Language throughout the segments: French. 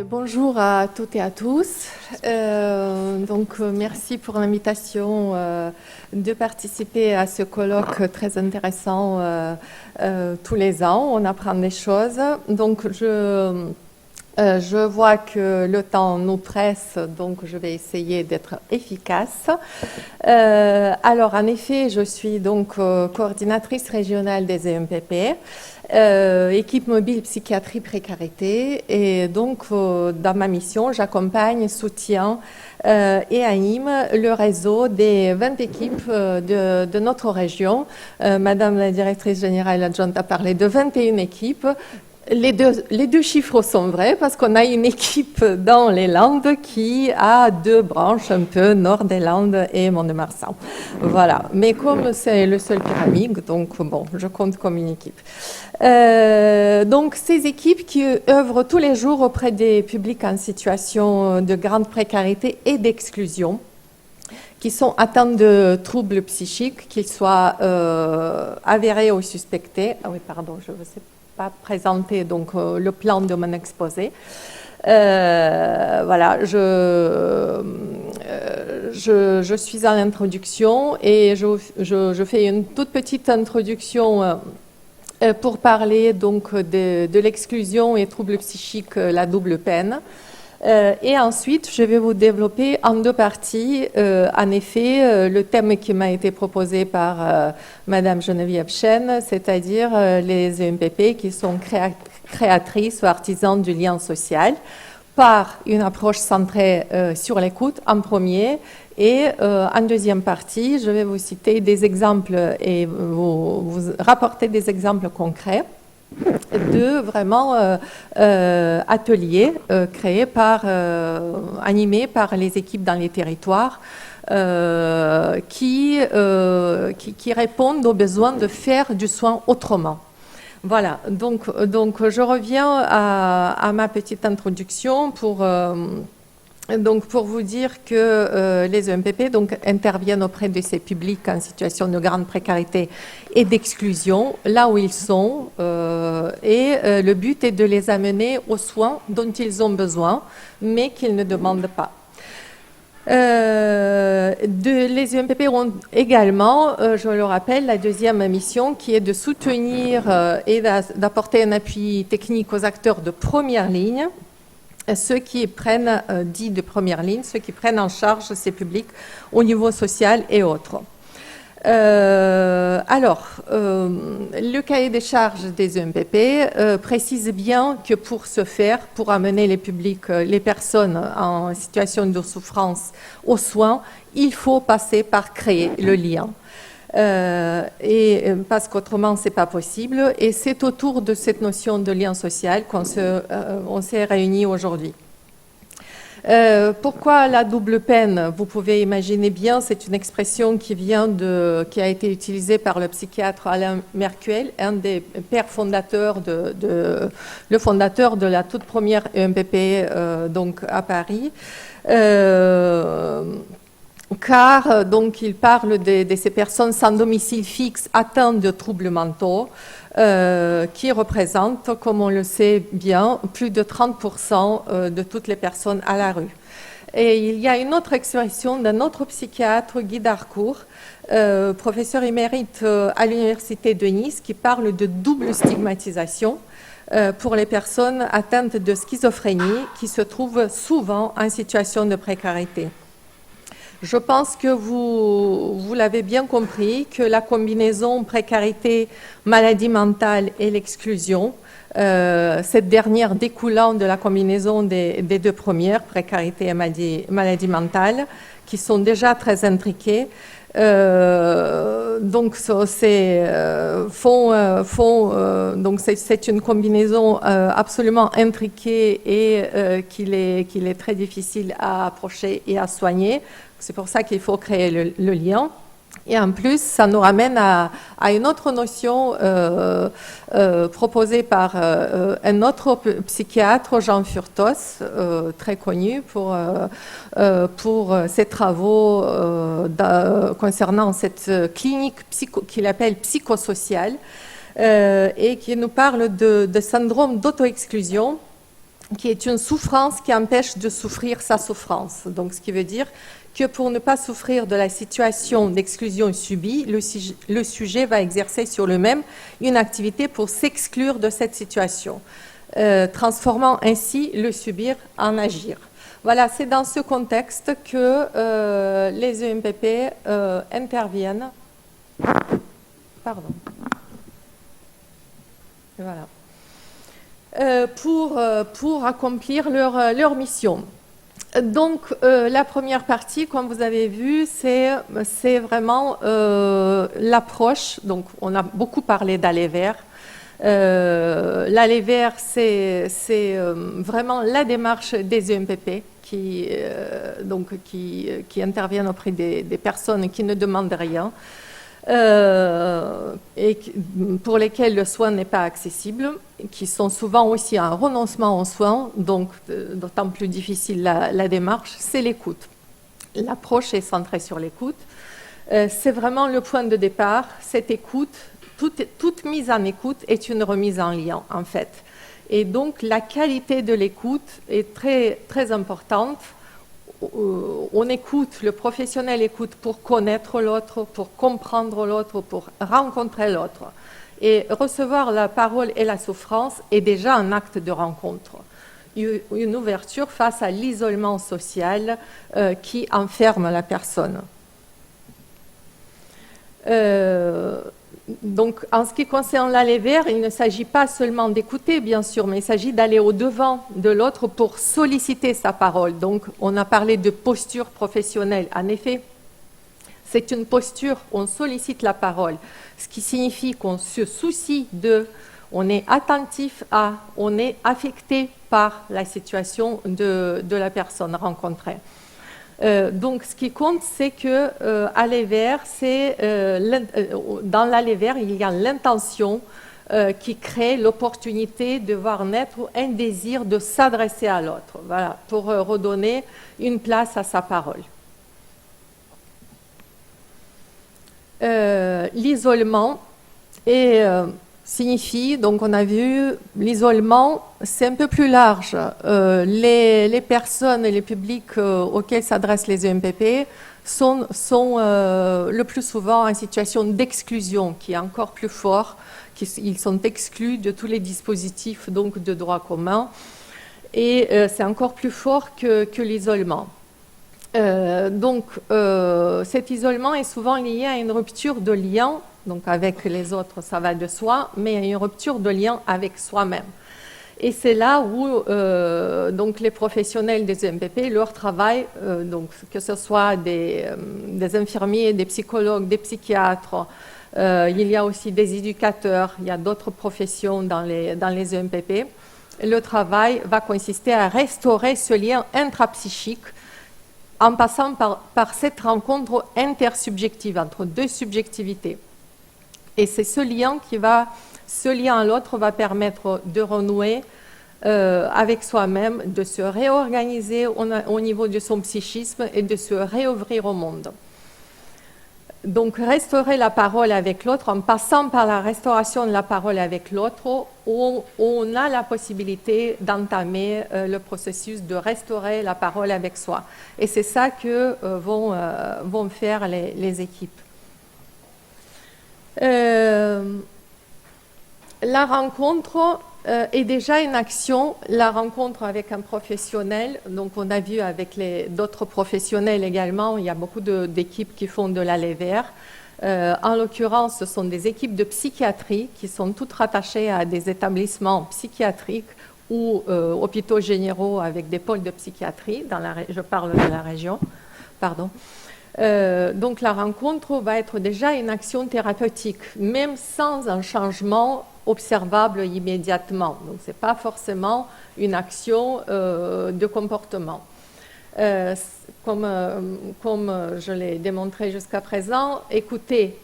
Bonjour à toutes et à tous. Merci pour l'invitation de participer à ce colloque très intéressant tous les ans. On apprend des choses. Donc, je vois que le temps nous presse, donc je vais essayer d'être efficace. Alors, en effet, je suis donc coordinatrice régionale des EMPP. Équipe mobile psychiatrie précarité, et donc dans ma mission j'accompagne, soutiens et anime le réseau des 20 équipes de notre région. Madame la directrice générale adjointe a parlé de 21 équipes. Les deux chiffres sont vrais parce qu'on a une équipe dans les Landes qui a 2 branches, un peu nord des Landes et Mont-de-Marsan. Voilà. Mais comme c'est le seul pyramide, donc bon, je compte comme une équipe. Donc ces équipes qui œuvrent tous les jours auprès des publics en situation de grande précarité et d'exclusion, qui sont atteints de troubles psychiques, qu'ils soient avérés ou suspectés. Ah oui, pardon, je ne sais pas présenter donc le plan de mon exposé. Voilà, je suis à l'introduction et je fais une toute petite introduction pour parler donc de l'exclusion et troubles psychiques, la double peine. Et ensuite, je vais vous développer en 2 parties, en effet, le thème qui m'a été proposé par Madame Geneviève Chen, c'est-à-dire les EMPP qui sont créatrices ou artisans du lien social, par une approche centrée sur l'écoute en premier, et en deuxième partie, je vais vous citer des exemples et vous rapporter des exemples concrets de vraiment ateliers créés animés par les équipes dans les territoires qui répondent aux besoins de faire du soin autrement. Voilà, donc je reviens à ma petite introduction pour vous dire que les EMPP donc, interviennent auprès de ces publics en situation de grande précarité et d'exclusion, là où ils sont, et le but est de les amener aux soins dont ils ont besoin, mais qu'ils ne demandent pas. Les EMPP ont également, je le rappelle, la deuxième mission qui est de soutenir et d'apporter un appui technique aux acteurs de première ligne, ceux qui prennent, dits de première ligne, ceux qui prennent en charge ces publics au niveau social et autres. Le cahier des charges des EMPP précise bien que pour ce faire, pour amener les publics, les personnes en situation de souffrance aux soins, il faut passer par créer le lien. Parce qu'autrement c'est pas possible, et c'est autour de cette notion de lien social qu'on s'est réunis aujourd'hui. Pourquoi la double peine? Vous pouvez imaginer bien, c'est une expression qui a été utilisée par le psychiatre Alain Merkuel, un des pères fondateurs le fondateur de la toute première EMPP donc à Paris. Car donc il parle de ces personnes sans domicile fixe atteintes de troubles mentaux qui représentent, comme on le sait bien, plus de 30% de toutes les personnes à la rue. Et il y a une autre expression d'un autre psychiatre, Guy Darcourt, professeur émérite à l'Université de Nice, qui parle de double stigmatisation pour les personnes atteintes de schizophrénie qui se trouvent souvent en situation de précarité. Je pense que vous l'avez bien compris, que la combinaison précarité, maladie mentale et l'exclusion, cette dernière découlant de la combinaison des 2 premières, précarité et maladie mentale, qui sont déjà très intriquées, donc c'est une combinaison absolument intriquée et qu'il est très difficile à approcher et à soigner. C'est pour ça qu'il faut créer le lien. Et en plus, ça nous ramène à une autre notion proposée par un autre psychiatre, Jean Furtos, très connu pour ses travaux concernant cette clinique qu'il appelle psychosociale et qui nous parle de syndrome d'auto-exclusion qui est une souffrance qui empêche de souffrir sa souffrance. Donc, ce qui veut dire que pour ne pas souffrir de la situation d'exclusion subie, le sujet va exercer sur lui-même une activité pour s'exclure de cette situation, transformant ainsi le subir en agir. Voilà, c'est dans ce contexte que les EMPP interviennent. Pardon. Voilà. Pour accomplir leur mission. Donc, la première partie, comme vous avez vu, c'est vraiment l'approche. Donc, on a beaucoup parlé d'aller vers. L'aller vers, c'est vraiment la démarche des EMPP qui interviennent auprès des personnes qui ne demandent rien. Et pour lesquels le soin n'est pas accessible, qui sont souvent aussi un renoncement aux soins, donc d'autant plus difficile la démarche, c'est l'écoute. L'approche est centrée sur l'écoute. C'est vraiment le point de départ, cette écoute. Toute mise en écoute est une remise en lien, en fait. Et donc, la qualité de l'écoute est très, très importante. On écoute, le professionnel écoute pour connaître l'autre, pour comprendre l'autre, pour rencontrer l'autre. Et recevoir la parole et la souffrance est déjà un acte de rencontre. Une ouverture face à l'isolement social qui enferme la personne. Donc, en ce qui concerne l'aller vers, il ne s'agit pas seulement d'écouter, bien sûr, mais il s'agit d'aller au-devant de l'autre pour solliciter sa parole. Donc, on a parlé de posture professionnelle. En effet, c'est une posture, on sollicite la parole, ce qui signifie qu'on se soucie de, on est attentif à, on est affecté par la situation de la personne rencontrée. Donc, ce qui compte, c'est que aller vers, dans l'aller vers, il y a l'intention qui crée l'opportunité de voir naître un désir de s'adresser à l'autre, voilà, pour redonner une place à sa parole. L'isolement signifie, donc on a vu, l'isolement, c'est un peu plus large. Les personnes et les publics auxquels s'adressent les EMPP sont le plus souvent en situation d'exclusion, qui est encore plus fort. Ils sont exclus de tous les dispositifs donc, de droit commun. Et c'est encore plus fort que l'isolement. Donc, cet isolement est souvent lié à une rupture de lien. Donc avec les autres, ça va de soi, mais il y a une rupture de lien avec soi-même. Et c'est là où donc les professionnels des EMPP, leur travail, donc que ce soit des infirmiers, des psychologues, des psychiatres, il y a aussi des éducateurs, il y a d'autres professions dans les EMPP. Le travail va consister à restaurer ce lien intrapsychique en passant par cette rencontre intersubjective entre deux subjectivités. Et c'est ce lien à l'autre va permettre de renouer avec soi-même, de se réorganiser au niveau de son psychisme et de se réouvrir au monde. Donc, restaurer la parole avec l'autre, en passant par la restauration de la parole avec l'autre, on a la possibilité d'entamer le processus de restaurer la parole avec soi. Et c'est ça que vont faire les équipes. La rencontre est déjà une action, la rencontre avec un professionnel. Donc, on a vu avec d'autres professionnels également, il y a beaucoup d'équipes qui font de l'aller vers. En l'occurrence, ce sont des équipes de psychiatrie qui sont toutes rattachées à des établissements psychiatriques ou hôpitaux généraux avec des pôles de psychiatrie. Je parle de la région. Pardon. Donc la rencontre va être déjà une action thérapeutique, même sans un changement observable immédiatement. Donc ce n'est pas forcément une action de comportement. Comme je l'ai démontré jusqu'à présent, écouter,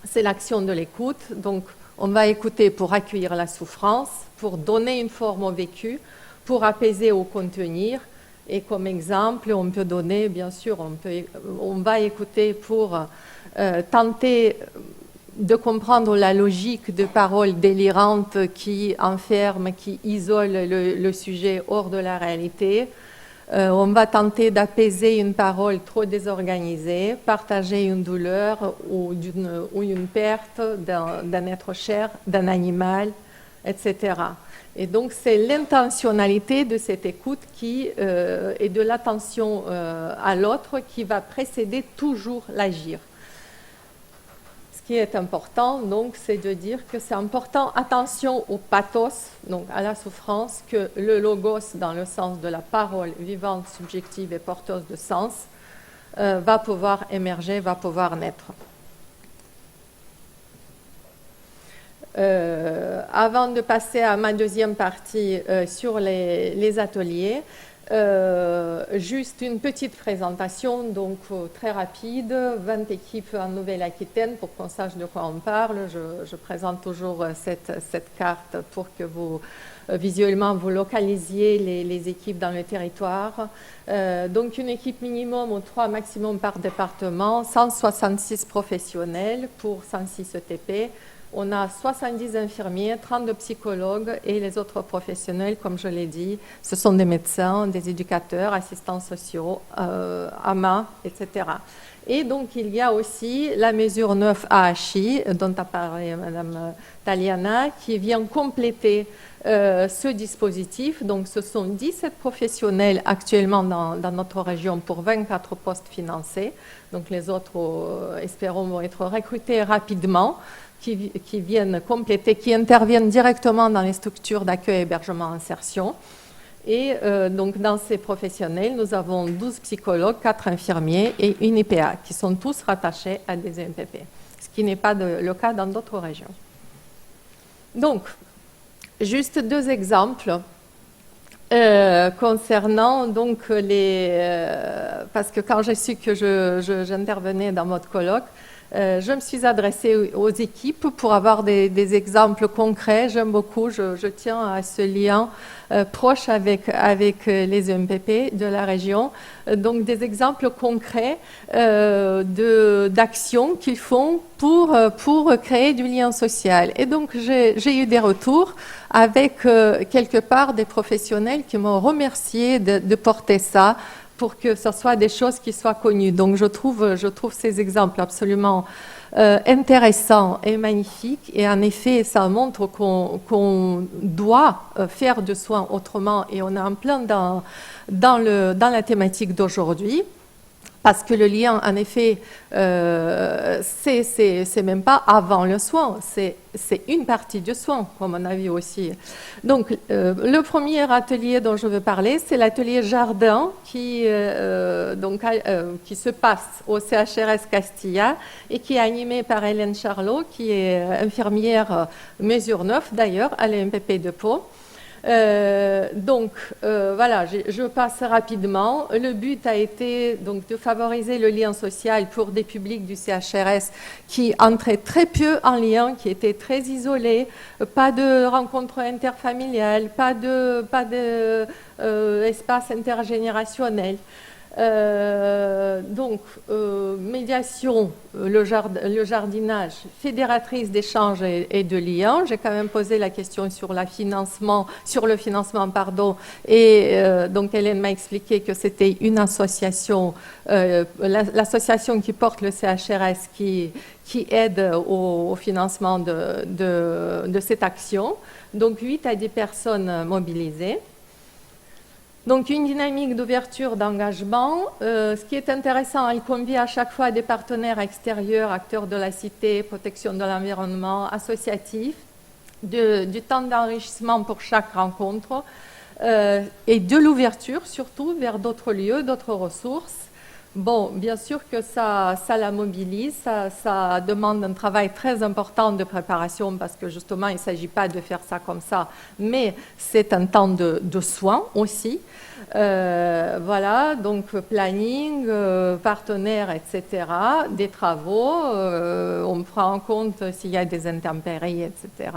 c'est l'action de l'écoute. Donc on va écouter pour accueillir la souffrance, pour donner une forme au vécu, pour apaiser ou contenir. Et comme exemple, on peut donner, bien sûr, on va écouter pour tenter de comprendre la logique de paroles délirantes qui enferment, qui isolent le sujet hors de la réalité. On va tenter d'apaiser une parole trop désorganisée, partager une douleur ou une perte d'un être cher, d'un animal, etc. Et donc, c'est l'intentionnalité de cette écoute et de l'attention à l'autre qui va précéder toujours l'agir. Ce qui est important, donc, c'est de dire que c'est important, attention au pathos, donc à la souffrance, que le logos, dans le sens de la parole vivante, subjective et porteuse de sens, va pouvoir émerger, va pouvoir naître. Avant de passer à ma deuxième partie sur les ateliers, juste une petite présentation, donc très rapide, 20 équipes en Nouvelle-Aquitaine pour qu'on sache de quoi on parle. Je présente toujours cette carte pour que vous, visuellement, vous localisiez les équipes dans le territoire. Donc une équipe minimum ou 3 maximum par département, 166 professionnels pour 106 ETP. On a 70 infirmiers, 32 psychologues et les autres professionnels, comme je l'ai dit, ce sont des médecins, des éducateurs, assistants sociaux, AMA, etc. Et donc, il y a aussi la mesure 9 AHI, dont a parlé Mme Taliana, qui vient compléter ce dispositif. Donc, ce sont 17 professionnels actuellement dans notre région pour 24 postes financés. Donc, les autres, espérons, vont être recrutés rapidement. Qui viennent compléter, qui interviennent directement dans les structures d'accueil, hébergement, insertion. Et donc, dans ces professionnels, nous avons 12 psychologues, 4 infirmiers et une IPA, qui sont tous rattachés à des EMPP, ce qui n'est pas le cas dans d'autres régions. Donc, juste 2 exemples concernant donc parce que quand j'ai su que j'intervenais dans votre colloque, je me suis adressée aux équipes pour avoir des exemples concrets. J'aime beaucoup, je tiens à ce lien proche avec les EMPP de la région. Donc des exemples concrets d'actions qu'ils font pour créer du lien social. Et donc j'ai eu des retours avec quelque part des professionnels qui m'ont remercié de porter ça, pour que ce soit des choses qui soient connues. Donc je trouve ces exemples absolument intéressants et magnifiques. Et en effet, ça montre qu'on doit faire de soins autrement. Et on est en plein dans la thématique d'aujourd'hui. Parce que le lien, en effet, c'est même pas avant le soin, c'est une partie du soin, comme on a vu aussi. Donc, le premier atelier dont je veux parler, c'est l'atelier jardin qui se passe au CHRS Castilla et qui est animé par Hélène Charlot, qui est infirmière mesure 9 d'ailleurs à l'EMPP de Pau. Voilà, je passe rapidement. Le but a été donc de favoriser le lien social pour des publics du CHRS qui entraient très peu en lien, qui étaient très isolés, pas de rencontres interfamiliales, pas de espace intergénérationnel. Médiation, le jardinage, fédératrice d'échanges et de liens. J'ai quand même posé la question sur le financement, et donc Hélène m'a expliqué que c'était une association, l'association qui porte le CHRS qui aide au financement de cette action. Donc 8 à 10 personnes mobilisées. Donc une dynamique d'ouverture, d'engagement. Ce qui est intéressant, elle convie à chaque fois des partenaires extérieurs, acteurs de la cité, protection de l'environnement, associatifs, du temps d'enrichissement pour chaque rencontre et de l'ouverture surtout vers d'autres lieux, d'autres ressources. Bon, bien sûr que ça la mobilise, ça demande un travail très important de préparation parce que justement, il ne s'agit pas de faire ça comme ça, mais c'est un temps de soins aussi. Voilà, donc planning, partenaires, etc., des travaux, on prend en compte s'il y a des intempéries, etc.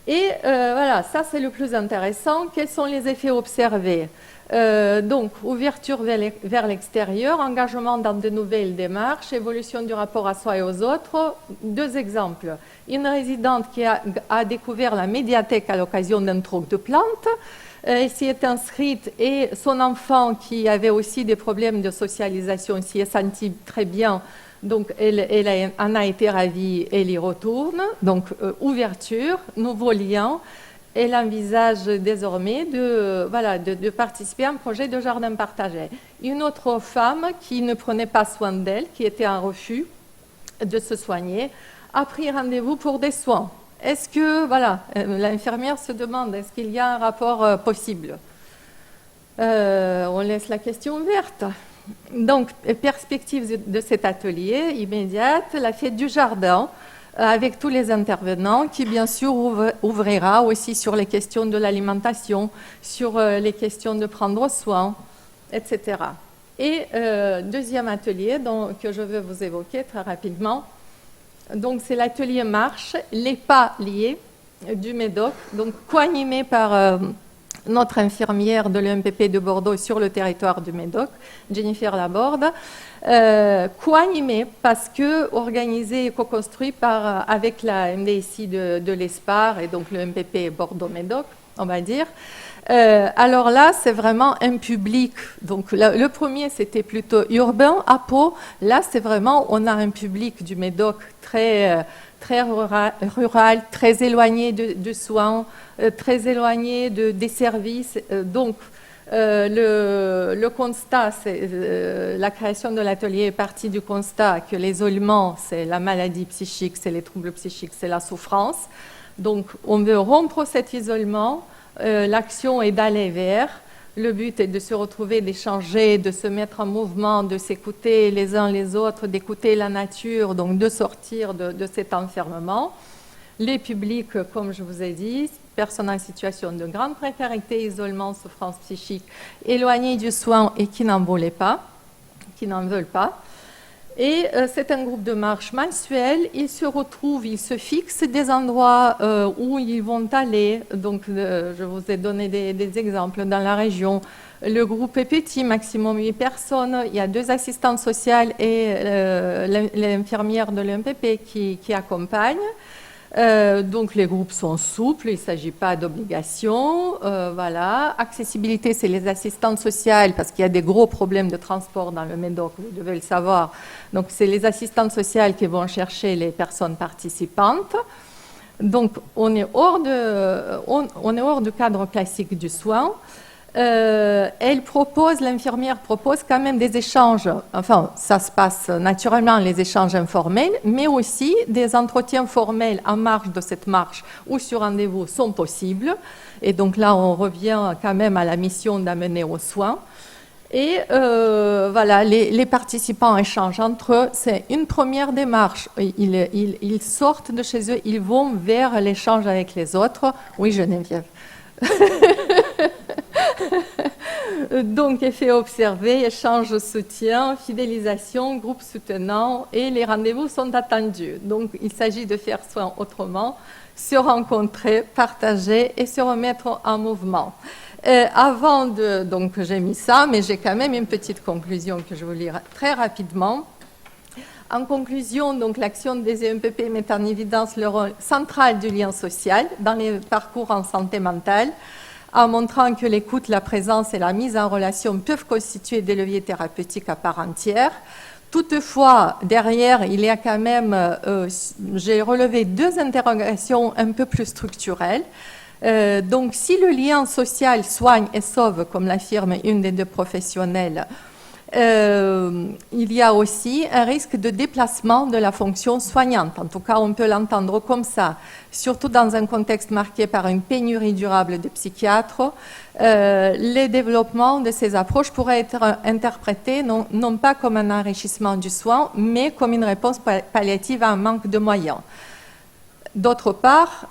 Et voilà, ça c'est le plus intéressant. Quels sont les effets observés ? Donc, ouverture vers l'extérieur, engagement dans de nouvelles démarches, évolution du rapport à soi et aux autres. 2 exemples. Une résidente qui a découvert la médiathèque à l'occasion d'un troc de plantes. Elle s'y est inscrite et son enfant, qui avait aussi des problèmes de socialisation, s'y est senti très bien. Donc, elle en a été ravie, elle y retourne. Donc, ouverture, nouveau lien. Elle envisage désormais de participer à un projet de jardin partagé. Une autre femme qui ne prenait pas soin d'elle, qui était en refus de se soigner, a pris rendez-vous pour des soins. Est-ce que, l'infirmière se demande, est-ce qu'il y a un rapport possible? On laisse la question ouverte. Donc, perspective de cet atelier immédiate, la fête du jardin, avec tous les intervenants, qui bien sûr ouvrira aussi sur les questions de l'alimentation, sur les questions de prendre soin, etc. Et deuxième atelier que je veux vous évoquer très rapidement, donc c'est l'atelier marche, les pas liés du Médoc, donc co-animé par notre infirmière de l'EMPP de Bordeaux sur le territoire du Médoc, Jennifer Laborde, co-animé parce que organisé et co-construit avec la MDSI de l'ESPAR et donc le MPP Bordeaux-Médoc, on va dire. Alors là, c'est vraiment un public. Donc le premier, c'était plutôt urbain, à Pau. Là, c'est vraiment, on a un public du Médoc très rural, très éloigné de soins, très éloigné des services. Donc, le constat, la création de l'atelier est partie du constat que l'isolement, c'est la maladie psychique, c'est les troubles psychiques, c'est la souffrance. Donc, on veut rompre cet isolement. L'action est d'aller vers. Le but est de se retrouver, d'échanger, de se mettre en mouvement, de s'écouter les uns les autres, d'écouter la nature, donc de sortir de cet enfermement. Les publics, comme je vous ai dit, personnes en situation de grande précarité, isolement, souffrance psychique, éloignés du soin et qui n'en veulent pas. Et c'est un groupe de marche mensuel. Ils se retrouvent, ils se fixent des endroits où ils vont aller. Donc, je vous ai donné des exemples dans la région. Le groupe est petit, maximum 8 personnes. Il y a 2 assistantes sociales et l'infirmière de l'EMPP qui accompagne. Donc les groupes sont souples, il ne s'agit pas d'obligation. Voilà. Accessibilité, c'est les assistantes sociales, parce qu'il y a des gros problèmes de transport dans le Médoc, vous devez le savoir. Donc c'est les assistantes sociales qui vont chercher les personnes participantes. Donc on est hors du cadre classique du soin. L'infirmière propose quand même des échanges, enfin ça se passe naturellement, les échanges informels, mais aussi des entretiens formels en marge de cette marche ou sur rendez-vous sont possibles. Et donc là, on revient quand même à la mission d'amener aux soins. Et voilà, les participants échangent entre eux. C'est une première démarche. Ils sortent de chez eux, ils vont vers l'échange avec les autres. Oui, Geneviève. Donc, effet observé, échange, soutien, fidélisation, groupe soutenant et les rendez-vous sont attendus. Donc, il s'agit de faire soin autrement, se rencontrer, partager et se remettre en mouvement. Donc j'ai mis ça, mais j'ai quand même une petite conclusion que je vais vous lire très rapidement. En conclusion, donc, l'action des EMPP met en évidence le rôle central du lien social dans les parcours en santé mentale, en montrant que l'écoute, la présence et la mise en relation peuvent constituer des leviers thérapeutiques à part entière. Toutefois, derrière, il y a quand même, j'ai relevé 2 interrogations un peu plus structurelles. Donc, si le lien social soigne et sauve, comme l'affirme une des 2 professionnelles, il y a aussi un risque de déplacement de la fonction soignante. En tout cas, on peut l'entendre comme ça, surtout dans un contexte marqué par une pénurie durable de psychiatres. Les développements de ces approches pourraient être interprétés non pas comme un enrichissement du soin, mais comme une réponse palliative à un manque de moyens. D'autre part,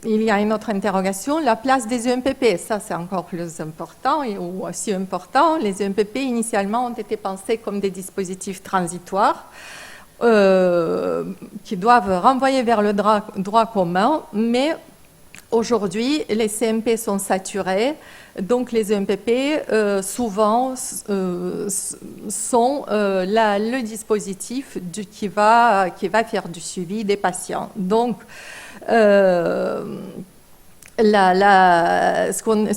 il y a une autre interrogation, la place des EMPP. Ça, c'est encore plus important ou aussi important. Les EMPP, initialement, ont été pensés comme des dispositifs transitoires qui doivent renvoyer vers le droit commun, mais Aujourd'hui, les CMP sont saturés, donc les EMPP souvent sont le dispositif qui va faire du suivi des patients. Donc, ce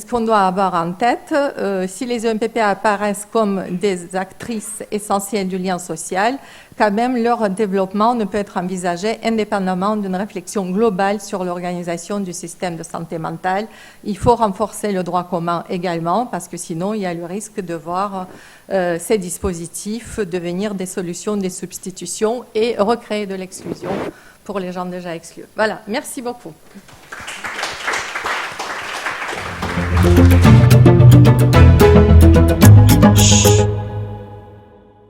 qu'on doit avoir en tête, si les EMPP apparaissent comme des actrices essentielles du lien social, quand même leur développement ne peut être envisagé indépendamment d'une réflexion globale sur l'organisation du système de santé mentale. Il faut renforcer le droit commun également, parce que sinon il y a le risque de voir ces dispositifs devenir des solutions, des substitutions et recréer de l'exclusion pour les gens déjà exclus. Voilà, merci beaucoup. Shh.